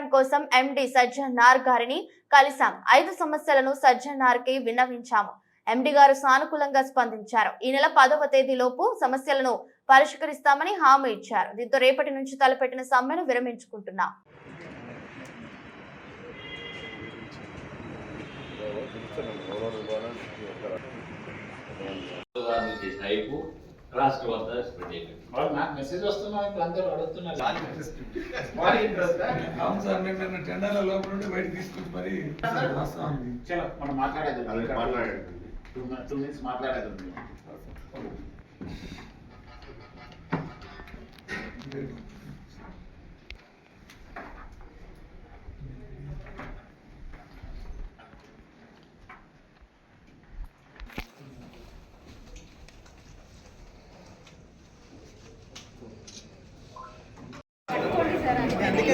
పరిష్కారం కోసం ఎండి సజ్జనార్ గారిని కలిశాం. 5 సమస్యలను సజ్జనార్కి విన్నవించాము. ఎండి గారు సానుకూలంగా స్పందించారు. ఈ నెల 10వ తేదీలోపు సమస్యలను పరిష్కరిస్తామని హామీ ఇచ్చారు. దీంతో రేపటి నుంచి తలపెట్టిన సమ్మెను విరమించుకుంటున్నాం. మెసేజ్ వస్తున్నా అందరూ అడుగుతున్నారు. టెండర్ల లోపల నుండి బయట తీసుకొచ్చి మరి మనం మాట్లాడేది 2 minutes మాట్లాడేది ఉంది.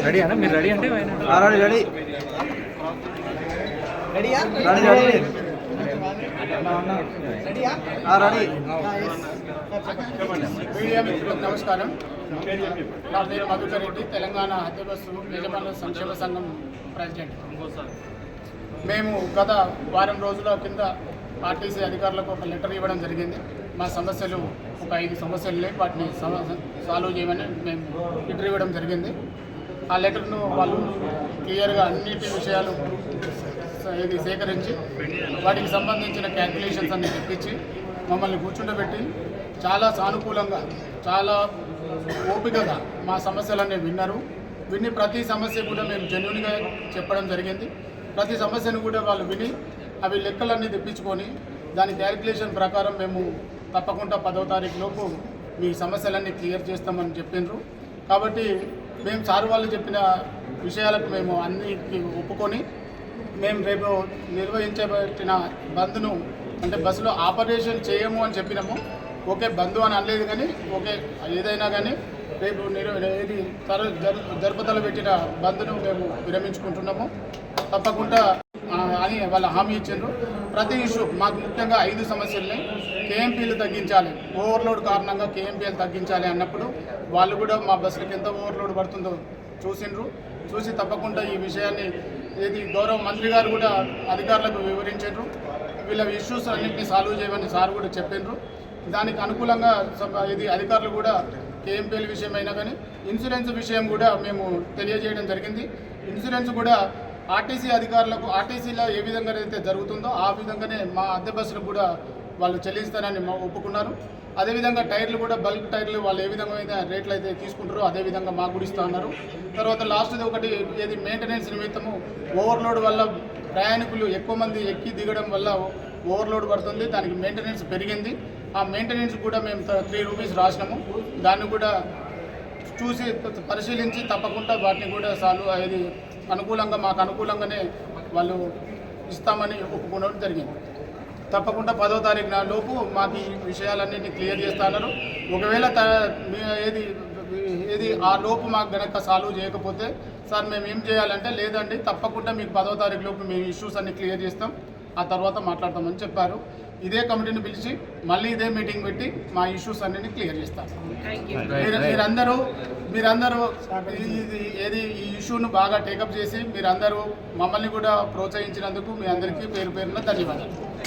రెడీ అన్న మీరు రెడీ అంటే రెడీ రెడీ రెడీయా రెడీ మీడియా మిత్రులకు నమస్కారం. నా పేరు మధుకర్ రెడ్డి, తెలంగాణ హత్య బస్సు యజమానుల సంక్షేమ సంఘం ప్రెసిడెంట్. మేము గత వారం రోజుల కింద ఆర్టీసీ అధికారులకు ఒక లెటర్ ఇవ్వడం జరిగింది. మా సమస్యలు ఒక 5 సమస్యలు లేవు, వాటిని సాల్వ్ చేయమని మేము లెటర్ ఇవ్వడం జరిగింది. ఆ లెటర్ను వాళ్ళు క్లియర్గా అన్నిటి విషయాలు సేకరించి వాటికి సంబంధించిన క్యాల్కులేషన్స్ అన్ని తెప్పించి మమ్మల్ని కూర్చుండబెట్టి చాలా సానుకూలంగా చాలా ఓపికగా మా సమస్యలన్నీ విని ప్రతి సమస్య కూడా మేము జెన్యూన్గా చెప్పడం జరిగింది. ప్రతి సమస్యను కూడా వాళ్ళు విని అవి లెక్కలన్నీ తెప్పించుకొని దాని క్యాల్కులేషన్ ప్రకారం మేము తప్పకుండా 10వ తారీఖు లోపు మీ సమస్యలన్నీ క్లియర్ చేస్తామని చెప్పిండ్రు. కాబట్టి మేము సార్ వాళ్ళు చెప్పిన విషయాలకు మేము అన్నిటికీ ఒప్పుకొని మేము రేపు నిర్వహించబట్టిన బంద్ను అంటే బస్సులో ఆపరేషన్ చేయము అని చెప్పినాము. ఓకే బంద్ అని అనలేదు, కానీ ఓకే ఏదైనా కానీ రేపు ఏది జరుపుదల పెట్టిన బంద్ను మేము విరమించుకుంటున్నాము తప్పకుండా అని వాళ్ళు హామీ ఇచ్చారు. ప్రతి ఇష్యూ మాకు ముఖ్యంగా 5 సమస్యలని కేఎంపీలు తగ్గించాలి, ఓవర్లోడ్ కారణంగా కేఎంపీలు తగ్గించాలి అన్నప్పుడు వాళ్ళు కూడా మా బస్సులకు ఎంత ఓవర్లోడ్ పడుతుందో చూసి తప్పకుండా ఈ విషయాన్ని ఏది గౌరవ మంత్రి గారు కూడా అధికారులకు వివరించారు. వీళ్ళ ఇష్యూస్ అన్నింటినీ సాల్వ్ చేయమని సార్ కూడా చెప్పినారు. దానికి అనుకూలంగా ఇది అధికారులు కూడా కేఎంపీల విషయం అయినా కానీ ఇన్సూరెన్స్ విషయం కూడా మేము తెలియజేయడం జరిగింది. ఇన్సూరెన్స్ కూడా ఆర్టీసీ అధికారులకు ఆర్టీసీలో ఏ విధంగా అయితే జరుగుతుందో ఆ విధంగానే మా అద్దె బస్సులకు కూడా వాళ్ళు చెల్లిస్తారని ఒప్పుకున్నారు. అదేవిధంగా టైర్లు కూడా బల్క్ టైర్లు వాళ్ళు ఏ విధమైన రేట్లు అయితే తీసుకుంటారో అదేవిధంగా మాకు కూడా ఇస్తూ ఉన్నారు. తర్వాత లాస్ట్ది ఒకటి ఏది మెయింటెనెన్స్ నిమిత్తము ఓవర్లోడ్ వల్ల ప్రయాణికులు ఎక్కువ మంది ఎక్కి దిగడం వల్ల ఓవర్లోడ్ పడుతుంది, దానికి మెయింటెనెన్స్ పెరిగింది. ఆ మెయింటెనెన్స్ కూడా మేము 3 రూపీస్ రాసినాము. దాన్ని కూడా చూసి పరిశీలించి తప్పకుండా వాటిని కూడా ఇది అనుకూలంగా మాకు అనుకూలంగానే వాళ్ళు ఇస్తామని ఒప్పుకోవడం జరిగింది. తప్పకుండా 10వ తారీఖు లోపు మాకు ఈ విషయాలన్నింటినీ క్లియర్ చేస్తున్నారు. ఒకవేళ ఏది ఆ లోపు మాకు గనక సాల్వ్ చేయకపోతే సార్ మేము ఏం చేయాలంటే లేదండి తప్పకుండా మీకు 10వ తారీఖు లోపు మేము ఇష్యూస్ అన్ని క్లియర్ చేస్తాం, ఆ తర్వాత మాట్లాడతామని చెప్పారు. ఇదే కమిటీని పిలిచి మళ్ళీ ఇదే మీటింగ్ పెట్టి మా ఇష్యూస్ అన్నింటినీ క్లియర్ చేస్తారు. మీరందరూ ఈ ఇష్యూను బాగా టేకప్ చేసి మీరందరూ మమ్మల్ని కూడా ప్రోత్సహించినందుకు మీ అందరికీ పేరు పేరున ధన్యవాదాలు.